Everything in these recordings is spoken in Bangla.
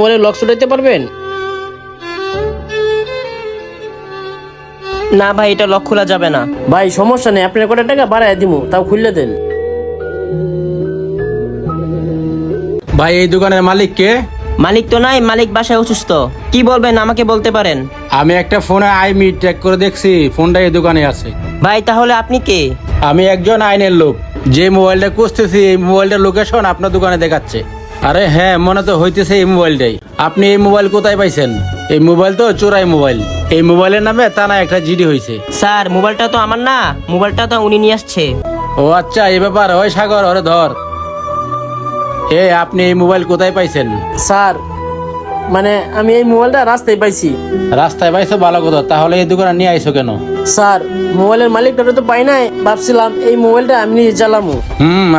বলে লক ছুটাইতে পারবেন? না ভাই, এটা লক খোলা যাবে না। ভাই সমস্যা নেই, আপনার কত টাকা বাড়ায় দিব, তাও খুললে দেন। ভাই এই দোকানের মালিক কে? মালিক তো নাই, মালিক বাসায় অসুস্থ। কি বলবেন আমাকে বলতে পারেন। আমি একটা ফোনে আইমি ট্র্যাক করে দেখছি, ফোনটা এই দোকানে আছে। ভাই তাহলে আপনি কে? আমি একজন আইনের লোক, যে মোবাইলটা খুঁজতেছি এই মোবাইলটার লোকেশন আপনার দোকানে দেখাচ্ছে। আরে হ্যাঁ, মনে তো হইতেছে এই মোবাইলটাই। আপনি এই মোবাইল কোথায় পাইছেন? এই মোবাইল তো চোরাই মোবাইল। এই মোবাইলের নামে থানা একটা জিডি হয়েছে। স্যার মোবাইলটা তো আমার না, মোবাইলটা তো উনি নিয়ে আসছে। ও আচ্ছা, এই ব্যাপার। ওই সাগর, ওরে ধর। আপনি এই মোবাইল কোথায় পাইছেন? স্যার মানে আমি এই মোবাইলটা রাস্তায় পাইছি। রাস্তায় পাইছো, ভালো কথা। তাহলে এই দোকানে নিয়ে আইছো কেন? স্যার মোবাইলের মালিকটা তো পাই নাই, ভাবছিলাম এই মোবাইলটা আমি নিজে চালামু।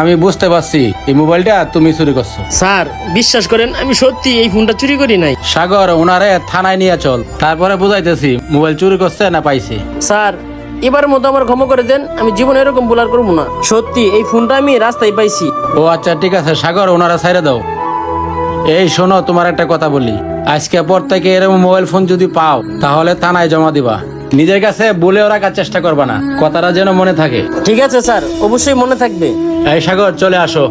আমি বুঝতে পারছি এই মোবাইলটা তুমি চুরি করছো। স্যার বিশ্বাস করেন, আমি সত্যি এই ফোনটা চুরি করি নাই। সাগর, ওনারে থানায় নিয়ে চল, তারপরে বুঝাইতেছি মোবাইল চুরি করছে না পাইছে। স্যার এবার মতো আমার ক্ষমা করে দেন, আমি জীবনে এরকম ভুল আর করবো না। সত্যি এই ফোনটা আমি রাস্তায় পাইছি। ও আচ্ছা, ঠিক আছে সাগর, ওনারা ছাইড়ে দাও। এই শোনো, তোমার একটা কথা বলি। আজকে পর থেকে এরকম মোবাইল ফোন যদি পাও তাহলে থানায় জমা দিবা। নিজের কাছে বলেও রাখার চেষ্টা করবা না, কথাটা যেন মনে থাকে। ঠিক আছে স্যার, অবশ্যই মনে থাকবে। এই সাগর, চলে আসো।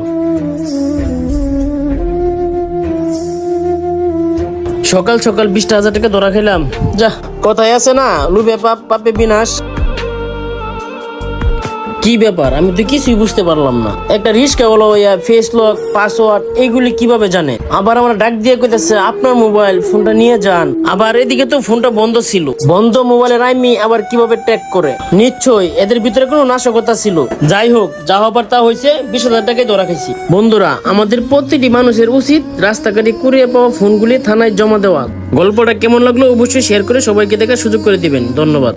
সকাল সকাল 20,000 টাকা ধরা খেলাম। যা, কথায় আছে না, লুবে পাপ পাপে বিনাশ। কি ব্যাপার, আমি তো কিছুই বুঝতে পারলাম না। একটা রিস্কা হলো ফেস লক, পাসওয়ার্ড এগুলি কিভাবে জানে? আবার আমরা ডাক দিয়ে কইতেছে আপনার মোবাইল ফোনটা নিয়ে যান। আবার এদিকে তো ফোনটা বন্ধ ছিল। বন্ধ মোবাইলের আইমি আবার কিভাবে ট্যাগ করে? নিশ্চয়ই এদের ভিতরে কোনো নাশকতা ছিল। যাই হোক, যা হবার তা হয়েছে, 20,000 টাকায় ধরা খাইছি। বন্ধুরা, আমাদের প্রতিটি মানুষের উচিত রাস্তাঘাটে কুড়িয়ে পাওয়া ফোনগুলি থানায় জমা দেওয়া। গল্পটা কেমন লাগলো অবশ্যই শেয়ার করে সবাইকে দেখার সুযোগ করে দিবেন। ধন্যবাদ।